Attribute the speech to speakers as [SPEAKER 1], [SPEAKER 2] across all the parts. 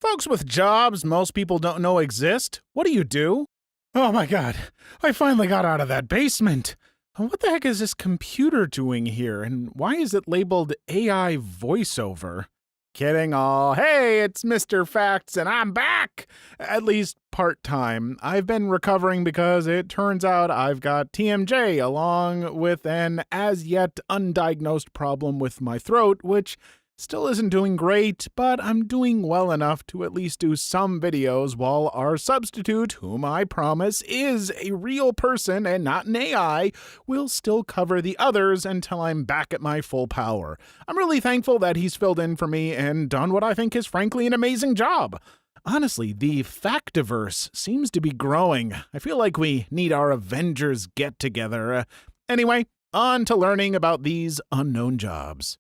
[SPEAKER 1] Folks with jobs most people don't know exist. What do you do? Oh my god, I finally got out of that basement. What the heck is this computer doing here, and why is it labeled AI voiceover? Kidding all. Hey, it's Mr. Facts, and I'm back! At least part-time. I've been recovering because it turns out I've got TMJ along with an as-yet undiagnosed problem with my throat, which still isn't doing great, but I'm doing well enough to at least do some videos while our substitute, whom I promise is a real person and not an AI, will still cover the others until I'm back at my full power. I'm really thankful that he's filled in for me and done what I think is frankly an amazing job. Honestly, the Factiverse seems to be growing. I feel like we need our Avengers get-together. Anyway, on to learning about these unknown jobs.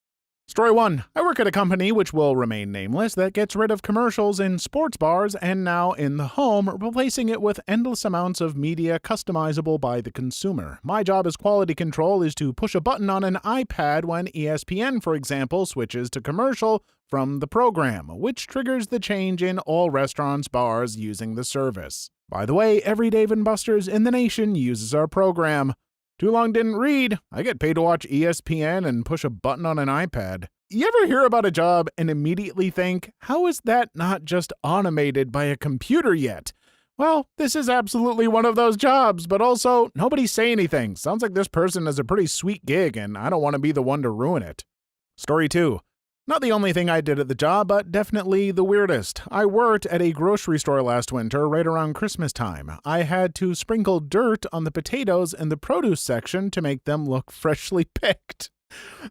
[SPEAKER 1] Story 1. I work at a company which will remain nameless that gets rid of commercials in sports bars and now in the home, replacing it with endless amounts of media customizable by the consumer. My job as quality control is to push a button on an iPad when ESPN, for example, switches to commercial from the program, which triggers the change in all restaurants, bars using the service. By the way, every Dave & Buster's in the nation uses our program. Too long didn't read. I get paid to watch ESPN and push a button on an iPad. You ever hear about a job and immediately think, how is that not just automated by a computer yet? Well, this is absolutely one of those jobs, but also, nobody say anything. Sounds like this person has a pretty sweet gig, and I don't want to be the one to ruin it. Story 2. Not the only thing I did at the job, but definitely the weirdest. I worked at a grocery store last winter, right around Christmas time. I had to sprinkle dirt on the potatoes in the produce section to make them look freshly picked.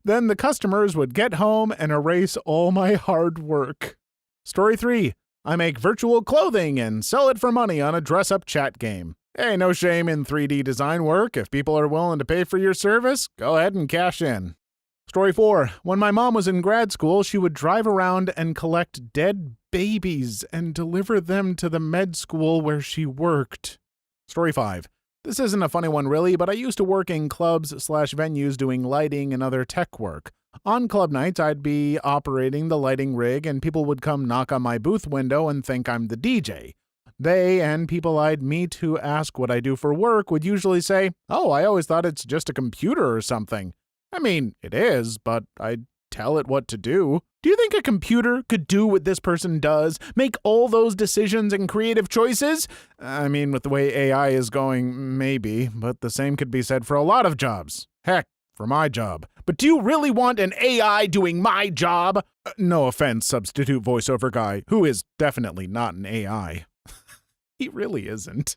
[SPEAKER 1] Then the customers would get home and erase all my hard work. Story 3. I make virtual clothing and sell it for money on a dress-up chat game. Hey, no shame in 3D design work. If people are willing to pay for your service, go ahead and cash in. Story 4. When my mom was in grad school, she would drive around and collect dead babies and deliver them to the med school where she worked. Story 5. This isn't a funny one really, but I used to work in clubs/venues doing lighting and other tech work. On club nights, I'd be operating the lighting rig and people would come knock on my booth window and think I'm the DJ. They and people I'd meet who ask what I do for work would usually say, "Oh, I always thought it's just a computer or something." I mean, it is, but I'd tell it what to do. Do you think a computer could do what this person does? Make all those decisions and creative choices? I mean, with the way AI is going, maybe, but the same could be said for a lot of jobs. Heck, for my job. But do you really want an AI doing my job? No offense, substitute voiceover guy, who is definitely not an AI. He really isn't.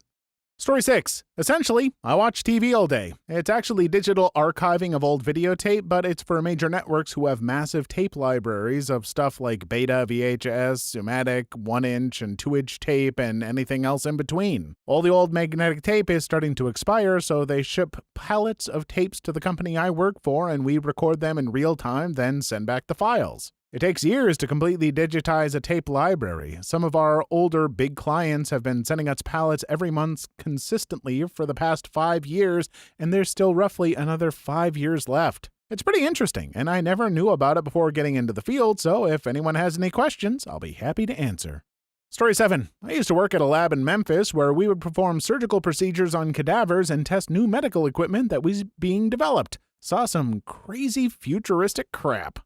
[SPEAKER 1] Story 6. Essentially, I watch TV all day. It's actually digital archiving of old videotape, but it's for major networks who have massive tape libraries of stuff like Beta, VHS, Sumatic, 1-inch and 2-inch tape, and anything else in between. All the old magnetic tape is starting to expire, so they ship pallets of tapes to the company I work for, and we record them in real time, then send back the files. It takes years to completely digitize a tape library. Some of our older big clients have been sending us pallets every month consistently for the past 5 years, and there's still roughly another 5 years left. It's pretty interesting, and I never knew about it before getting into the field, so if anyone has any questions, I'll be happy to answer. Story 7. I used to work at a lab in Memphis where we would perform surgical procedures on cadavers and test new medical equipment that was being developed. Saw some crazy futuristic crap.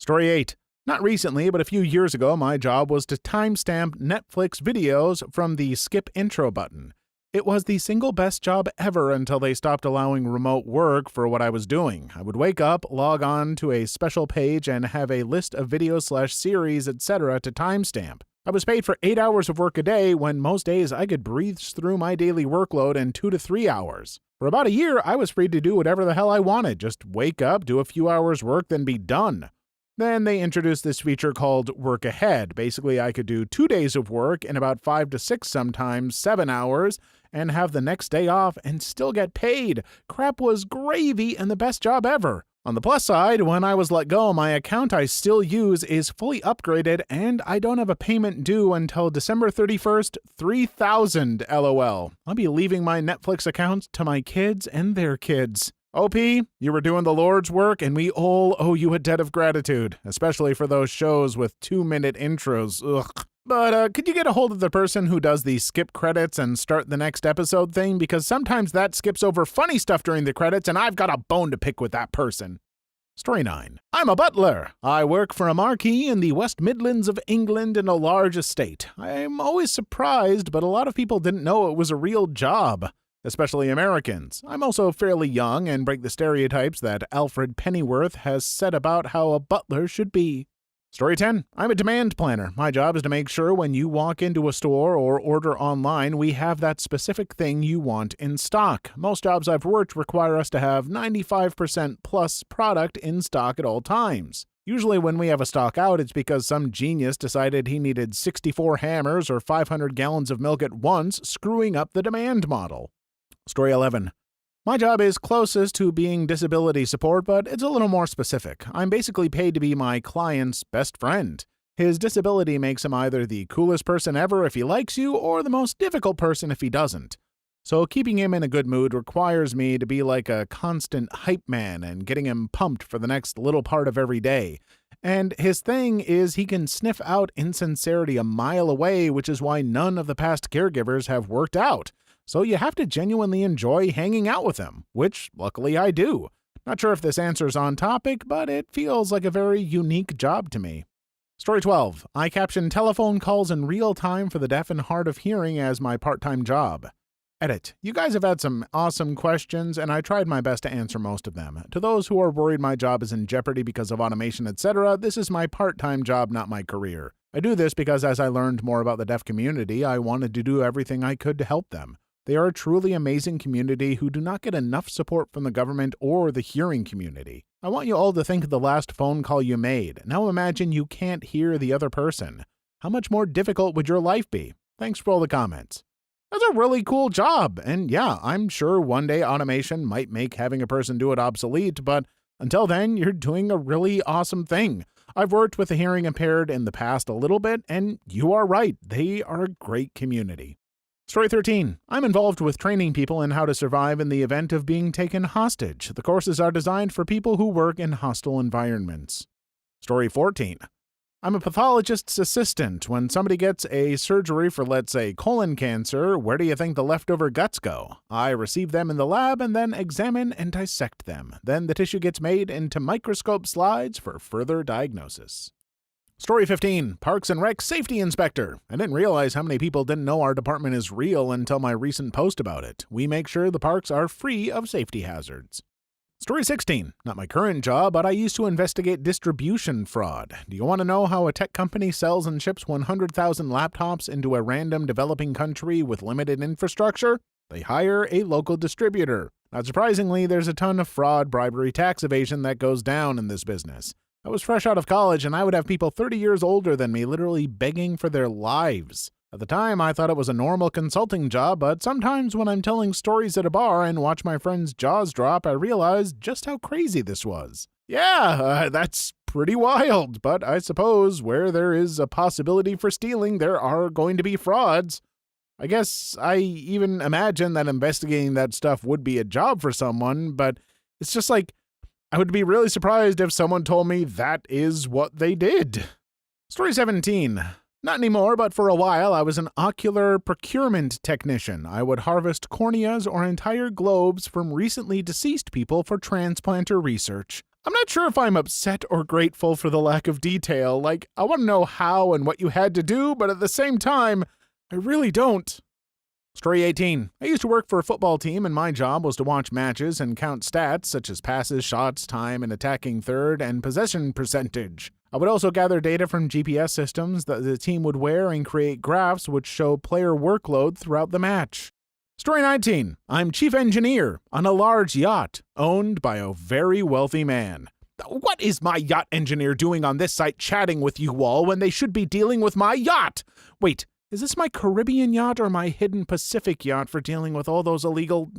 [SPEAKER 1] Story 8. Not recently, but a few years ago, my job was to timestamp Netflix videos from the skip intro button. It was the single best job ever until they stopped allowing remote work for what I was doing. I would wake up, log on to a special page, and have a list of videos/series, etc. to timestamp. I was paid for 8 hours of work a day when most days I could breeze through my daily workload in 2 to 3 hours. For about a year, I was free to do whatever the hell I wanted. Just wake up, do a few hours work, then be done. Then they introduced this feature called Work Ahead. Basically, I could do 2 days of work in about 5 to 6, sometimes 7 hours, and have the next day off and still get paid. Crap was gravy and the best job ever. On the plus side, when I was let go, my account I still use is fully upgraded and I don't have a payment due until December 31st, 3000 LOL. I'll be leaving my Netflix account to my kids and their kids. OP, you were doing the Lord's work, and we all owe you a debt of gratitude, especially for those shows with 2-minute intros. Ugh. But could you get a hold of the person who does the skip credits and start the next episode thing? Because sometimes that skips over funny stuff during the credits, and I've got a bone to pick with that person. Story 9. I'm a butler. I work for a marquis in the West Midlands of England in a large estate. I'm always surprised, but a lot of people didn't know it was a real job, especially Americans. I'm also fairly young and break the stereotypes that Alfred Pennyworth has said about how a butler should be. Story 10. I'm a demand planner. My job is to make sure when you walk into a store or order online, we have that specific thing you want in stock. Most jobs I've worked require us to have 95% plus product in stock at all times. Usually when we have a stock out, it's because some genius decided he needed 64 hammers or 500 gallons of milk at once, screwing up the demand model. Story 11. My job is closest to being disability support, but it's a little more specific. I'm basically paid to be my client's best friend. His disability makes him either the coolest person ever if he likes you, or the most difficult person if he doesn't. So keeping him in a good mood requires me to be like a constant hype man and getting him pumped for the next little part of every day. And his thing is he can sniff out insincerity a mile away, which is why none of the past caregivers have worked out. So you have to genuinely enjoy hanging out with him, which luckily I do. Not sure if this answer's on topic, but it feels like a very unique job to me. Story 12. I caption telephone calls in real time for the deaf and hard of hearing as my part-time job. Edit. You guys have had some awesome questions, and I tried my best to answer most of them. To those who are worried my job is in jeopardy because of automation, etc., this is my part-time job, not my career. I do this because as I learned more about the deaf community, I wanted to do everything I could to help them. They are a truly amazing community who do not get enough support from the government or the hearing community. I want you all to think of the last phone call you made. Now imagine you can't hear the other person. How much more difficult would your life be? Thanks for all the comments. That's a really cool job, and yeah, I'm sure one day automation might make having a person do it obsolete, but until then, you're doing a really awesome thing. I've worked with the hearing impaired in the past a little bit, and you are right, they are a great community. Story 13. I'm involved with training people in how to survive in the event of being taken hostage. The courses are designed for people who work in hostile environments. Story 14. I'm a pathologist's assistant. When somebody gets a surgery for, let's say, colon cancer, where do you think the leftover guts go? I receive them in the lab and then examine and dissect them. Then the tissue gets made into microscope slides for further diagnosis. Story 15. Parks and Rec Safety Inspector. I didn't realize how many people didn't know our department is real until my recent post about it. We make sure the parks are free of safety hazards. Story 16. Not my current job, but I used to investigate distribution fraud. Do you want to know how a tech company sells and ships 100,000 laptops into a random developing country with limited infrastructure? They hire a local distributor. Not surprisingly, there's a ton of fraud, bribery, tax evasion that goes down in this business. I was fresh out of college, and I would have people 30 years older than me literally begging for their lives. At the time, I thought it was a normal consulting job, but sometimes when I'm telling stories at a bar and watch my friends' jaws drop, I realize just how crazy this was. Yeah, that's pretty wild, but I suppose where there is a possibility for stealing, there are going to be frauds. I guess I even imagine that investigating that stuff would be a job for someone, but it's just like, I would be really surprised if someone told me that is what they did. Story 17. Not anymore, but for a while I was an ocular procurement technician. I would harvest corneas or entire globes from recently deceased people for transplanter research. I'm not sure if I'm upset or grateful for the lack of detail. Like, I want to know how and what you had to do, but at the same time, I really don't. Story 18. I used to work for a football team, and my job was to watch matches and count stats such as passes, shots, time, and attacking third, and possession percentage. I would also gather data from GPS systems that the team would wear and create graphs which show player workload throughout the match. Story 19. I'm chief engineer on a large yacht owned by a very wealthy man. What is my yacht engineer doing on this site chatting with you all when they should be dealing with my yacht? Wait. Is this my Caribbean yacht or my hidden Pacific yacht for dealing with all those illegal...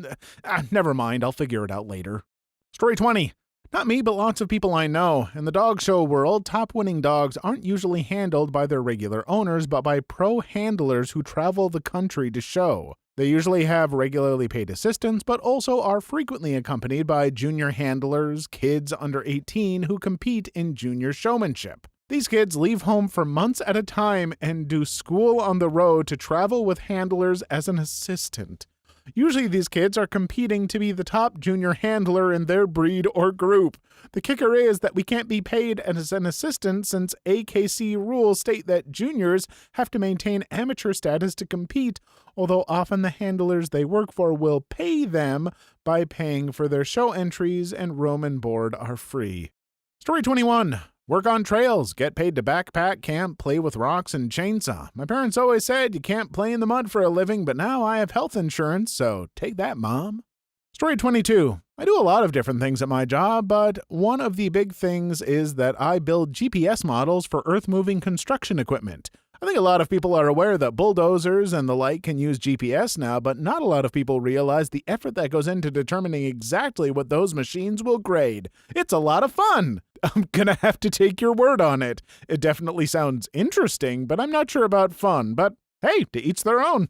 [SPEAKER 1] never mind, I'll figure it out later. Story 20. Not me, but lots of people I know. In the dog show world, top-winning dogs aren't usually handled by their regular owners, but by pro handlers who travel the country to show. They usually have regularly paid assistants, but also are frequently accompanied by junior handlers, kids under 18 who compete in junior showmanship. These kids leave home for months at a time and do school on the road to travel with handlers as an assistant. Usually these kids are competing to be the top junior handler in their breed or group. The kicker is that we can't be paid as an assistant since AKC rules state that juniors have to maintain amateur status to compete, although often the handlers they work for will pay them by paying for their show entries, and room and board are free. Story 21. Work on trails, get paid to backpack, camp, play with rocks, and chainsaw. My parents always said you can't play in the mud for a living, but now I have health insurance, so take that, Mom. Story 22. I do a lot of different things at my job, but one of the big things is that I build GPS models for earth-moving construction equipment. I think a lot of people are aware that bulldozers and the like can use GPS now, but not a lot of people realize the effort that goes into determining exactly what those machines will grade. It's a lot of fun! I'm gonna have to take your word on it. It definitely sounds interesting, but I'm not sure about fun. But hey, to each their own.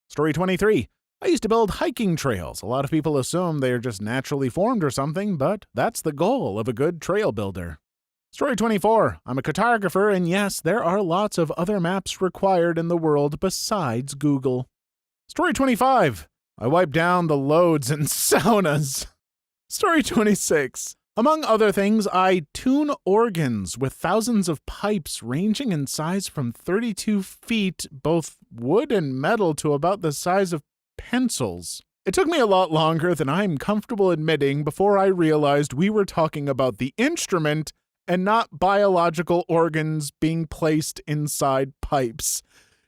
[SPEAKER 1] Story 23. I used to build hiking trails. A lot of people assume they are just naturally formed or something, but that's the goal of a good trail builder. Story 24. I'm a cartographer, and yes, there are lots of other maps required in the world besides Google. Story 25. I wipe down the loads in saunas. Story 26. Among other things, I tune organs with thousands of pipes ranging in size from 32 feet, both wood and metal, to about the size of pencils. It took me a lot longer than I'm comfortable admitting before I realized we were talking about the instrument and not biological organs being placed inside pipes.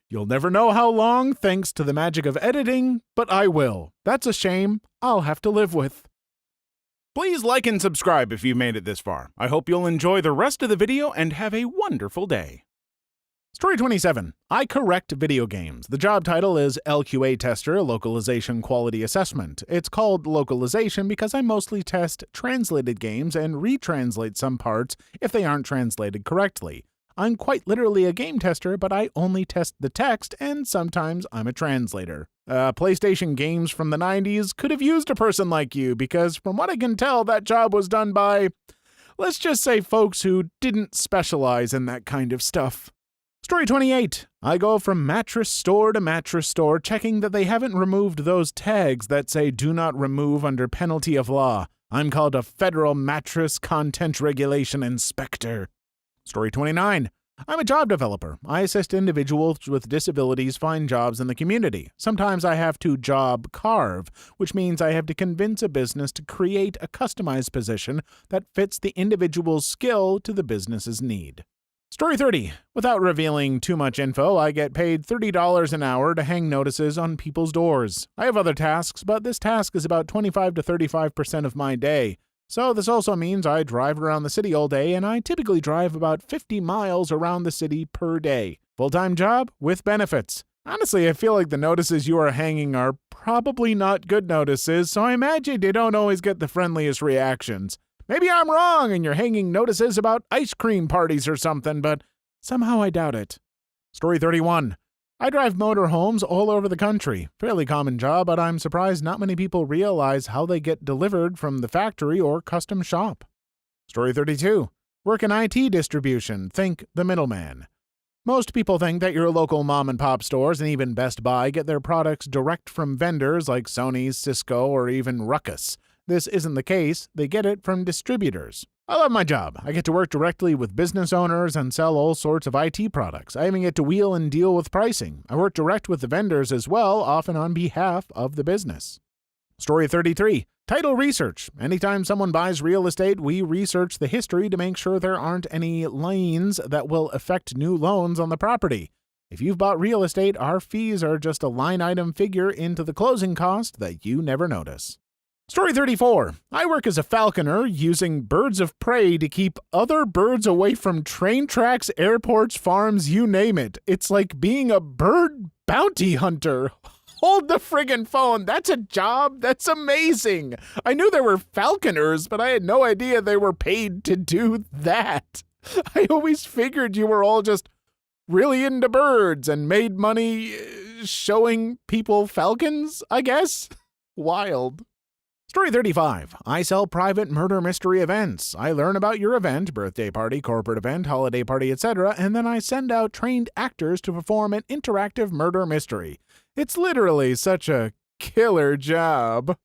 [SPEAKER 1] You'll never know how long, thanks to the magic of editing, but I will. That's a shame I'll have to live with. Please like and subscribe if you've made it this far. I hope you'll enjoy the rest of the video and have a wonderful day. Story 27. I correct video games. The job title is LQA Tester, Localization Quality Assessment. It's called localization because I mostly test translated games and retranslate some parts if they aren't translated correctly. I'm quite literally a game tester, but I only test the text, and sometimes I'm a translator. PlayStation games from the 90s could have used a person like you, because from what I can tell, that job was done by, let's just say, folks who didn't specialize in that kind of stuff. Story 28. I go from mattress store to mattress store, checking that they haven't removed those tags that say do not remove under penalty of law. I'm called a federal mattress content regulation inspector. Story 29. I'm a job developer. I assist individuals with disabilities find jobs in the community. Sometimes I have to job carve, which means I have to convince a business to create a customized position that fits the individual's skill to the business's need. Story 30. Without revealing too much info, I get paid $30 an hour to hang notices on people's doors. I have other tasks, but this task is about 25 to 35% of my day. So this also means I drive around the city all day, and I typically drive about 50 miles around the city per day. Full-time job with benefits. Honestly, I feel like the notices you are hanging are probably not good notices, so I imagine you don't always get the friendliest reactions. Maybe I'm wrong and you're hanging notices about ice cream parties or something, but somehow I doubt it. Story 31. I drive motorhomes all over the country. Fairly common job, but I'm surprised not many people realize how they get delivered from the factory or custom shop. Story 32. Work in IT distribution. Think the middleman. Most people think that your local mom-and-pop stores and even Best Buy get their products direct from vendors like Sony, Cisco, or even Ruckus. This isn't the case. They get it from distributors. I love my job. I get to work directly with business owners and sell all sorts of IT products. I even get to wheel and deal with pricing. I work direct with the vendors as well, often on behalf of the business. Story 33. Title research. Anytime someone buys real estate, we research the history to make sure there aren't any liens that will affect new loans on the property. If you've bought real estate, our fees are just a line item figure into the closing cost that you never notice. Story 34. I work as a falconer using birds of prey to keep other birds away from train tracks, airports, farms, you name it. It's like being a bird bounty hunter. Hold the friggin' phone. That's a job. That's amazing. I knew there were falconers, but I had no idea they were paid to do that. I always figured you were all just really into birds and made money showing people falcons, I guess. Wild. Story 35. I sell private murder mystery events. I learn about your event, birthday party, corporate event, holiday party, etc., and then I send out trained actors to perform an interactive murder mystery. It's literally such a killer job.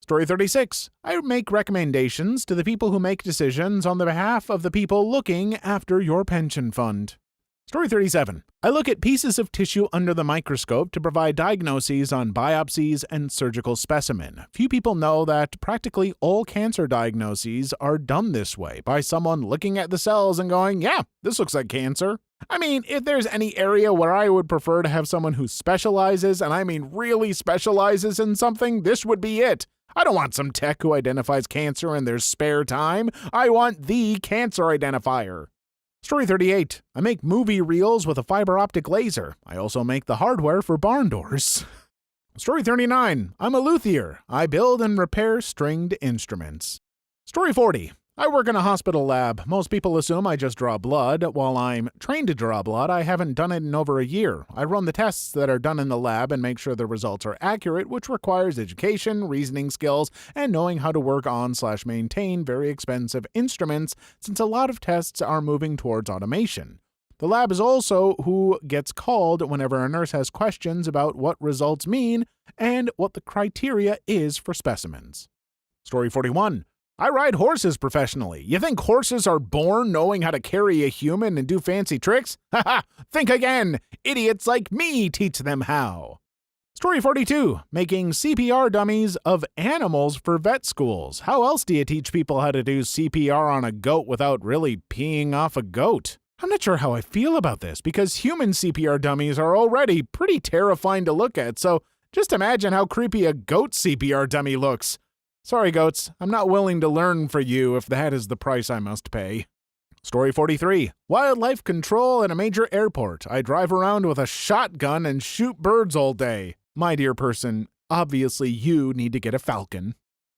[SPEAKER 1] Story 36. I make recommendations to the people who make decisions on the behalf of the people looking after your pension fund. Story 37. I look at pieces of tissue under the microscope to provide diagnoses on biopsies and surgical specimen. Few people know that practically all cancer diagnoses are done this way, by someone looking at the cells and going, yeah, this looks like cancer. I mean, if there's any area where I would prefer to have someone who specializes, and I mean really specializes in something, this would be it. I don't want some tech who identifies cancer in their spare time. I want the cancer identifier. Story 38. I make movie reels with a fiber optic laser. I also make the hardware for barn doors. Story 39. I'm a luthier. I build and repair stringed instruments. Story 40. I work in a hospital lab. Most people assume I just draw blood. While I'm trained to draw blood, I haven't done it in over a year. I run the tests that are done in the lab and make sure the results are accurate, which requires education, reasoning skills, and knowing how to work on/maintain very expensive instruments, since a lot of tests are moving towards automation. The lab is also who gets called whenever a nurse has questions about what results mean and what the criteria is for specimens. Story 41. I ride horses professionally. You think horses are born knowing how to carry a human and do fancy tricks? Haha! Think again! Idiots like me teach them how. Story 42. Making CPR dummies of animals for vet schools. How else do you teach people how to do CPR on a goat without really peeing off a goat? I'm not sure how I feel about this, because human CPR dummies are already pretty terrifying to look at, so just imagine how creepy a goat CPR dummy looks. Sorry, goats, I'm not willing to learn for you if that is the price I must pay. Story 43. Wildlife control at a major airport. I drive around with a shotgun and shoot birds all day. My dear person, obviously you need to get a falcon.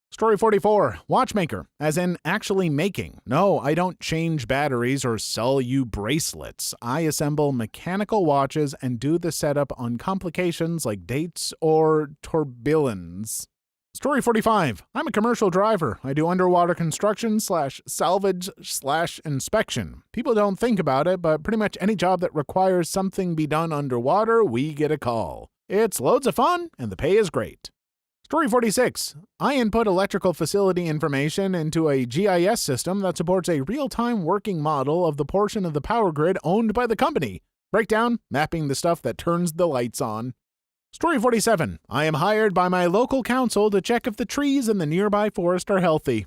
[SPEAKER 1] Story 44. Watchmaker, as in actually making. No, I don't change batteries or sell you bracelets. I assemble mechanical watches and do the setup on complications like dates or tourbillons. Story 45. I'm a commercial driver. I do underwater construction /salvage/inspection. People don't think about it, but pretty much any job that requires something be done underwater, we get a call. It's loads of fun, and the pay is great. Story 46. I input electrical facility information into a GIS system that supports a real-time working model of the portion of the power grid owned by the company. Breakdown, mapping the stuff that turns the lights on. Story 47. I am hired by my local council to check if the trees in the nearby forest are healthy.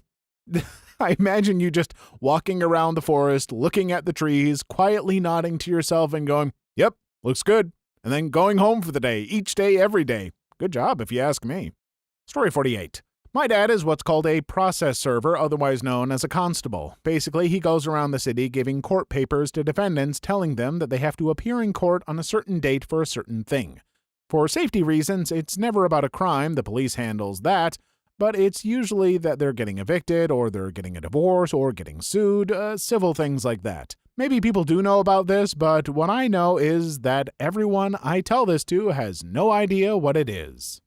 [SPEAKER 1] I imagine you just walking around the forest, looking at the trees, quietly nodding to yourself and going, yep, looks good, and then going home for the day, each day, every day. Good job, if you ask me. Story 48. My dad is what's called a process server, otherwise known as a constable. Basically, he goes around the city giving court papers to defendants, telling them that they have to appear in court on a certain date for a certain thing. For safety reasons, it's never about a crime, the police handles that, but it's usually that they're getting evicted, or they're getting a divorce, or getting sued, civil things like that. Maybe people do know about this, but what I know is that everyone I tell this to has no idea what it is.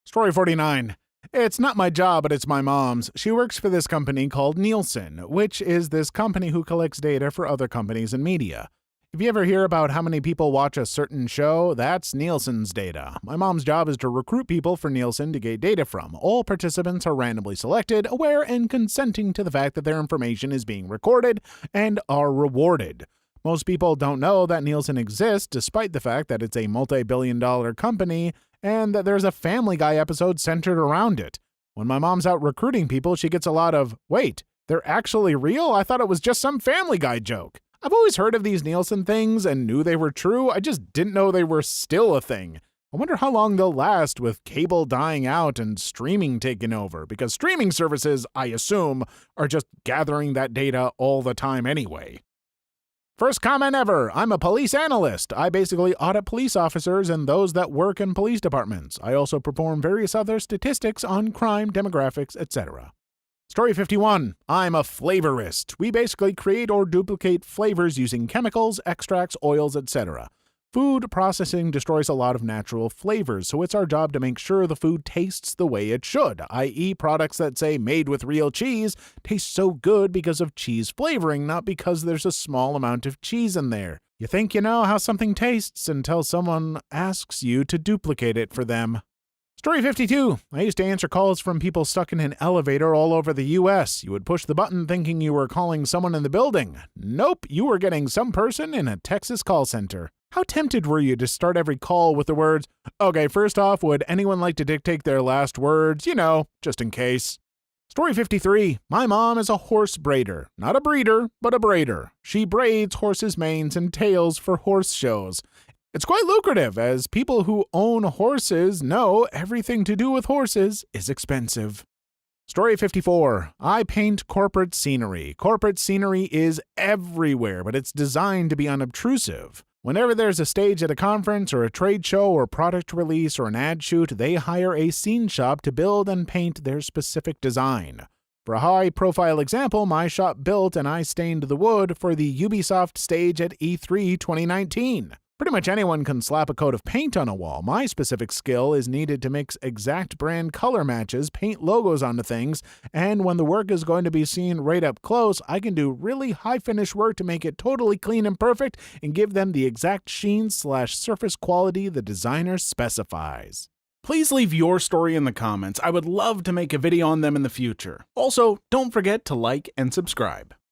[SPEAKER 1] Story 49. It's not my job, but it's my mom's. She works for this company called Nielsen, which is this company who collects data for other companies and media. If you ever hear about how many people watch a certain show, that's Nielsen's data. My mom's job is to recruit people for Nielsen to get data from. All participants are randomly selected, aware and consenting to the fact that their information is being recorded, and are rewarded. Most people don't know that Nielsen exists, despite the fact that it's a multi-billion-dollar company, and that there's a Family Guy episode centered around it. When my mom's out recruiting people, she gets a lot of, wait, they're actually real? I thought it was just some Family Guy joke. I've always heard of these Nielsen things and knew they were true. I just didn't know they were still a thing. I wonder how long they'll last with cable dying out and streaming taking over, because streaming services, I assume, are just gathering that data all the time anyway. First comment ever. I'm a police analyst. I basically audit police officers and those that work in police departments. I also perform various other statistics on crime, demographics, etc. Story 51. I'm a flavorist. We basically create or duplicate flavors using chemicals, extracts, oils, etc. Food processing destroys a lot of natural flavors, so it's our job to make sure the food tastes the way it should, i.e. products that say made with real cheese taste so good because of cheese flavoring, not because there's a small amount of cheese in there. You think you know how something tastes until someone asks you to duplicate it for them. Story 52. I used to answer calls from people stuck in an elevator all over the US. You would push the button thinking you were calling someone in the building. Nope, you were getting some person in a Texas call center. How tempted were you to start every call with the words, "Okay, first off, would anyone like to dictate their last words? You know, just in case." Story 53. My mom is a horse braider. Not a breeder, but a braider. She braids horses' manes and tails for horse shows. It's quite lucrative, as people who own horses know everything to do with horses is expensive. Story 54. I paint corporate scenery. Corporate scenery is everywhere, but it's designed to be unobtrusive. Whenever there's a stage at a conference or a trade show or product release or an ad shoot, they hire a scene shop to build and paint their specific design. For a high-profile example, my shop built and I stained the wood for the Ubisoft stage at E3 2019. Pretty much anyone can slap a coat of paint on a wall. My specific skill is needed to mix exact brand color matches, paint logos onto things, and when the work is going to be seen right up close, I can do really high-finish work to make it totally clean and perfect and give them the exact sheen/surface quality the designer specifies. Please leave your story in the comments. I would love to make a video on them in the future. Also, don't forget to like and subscribe.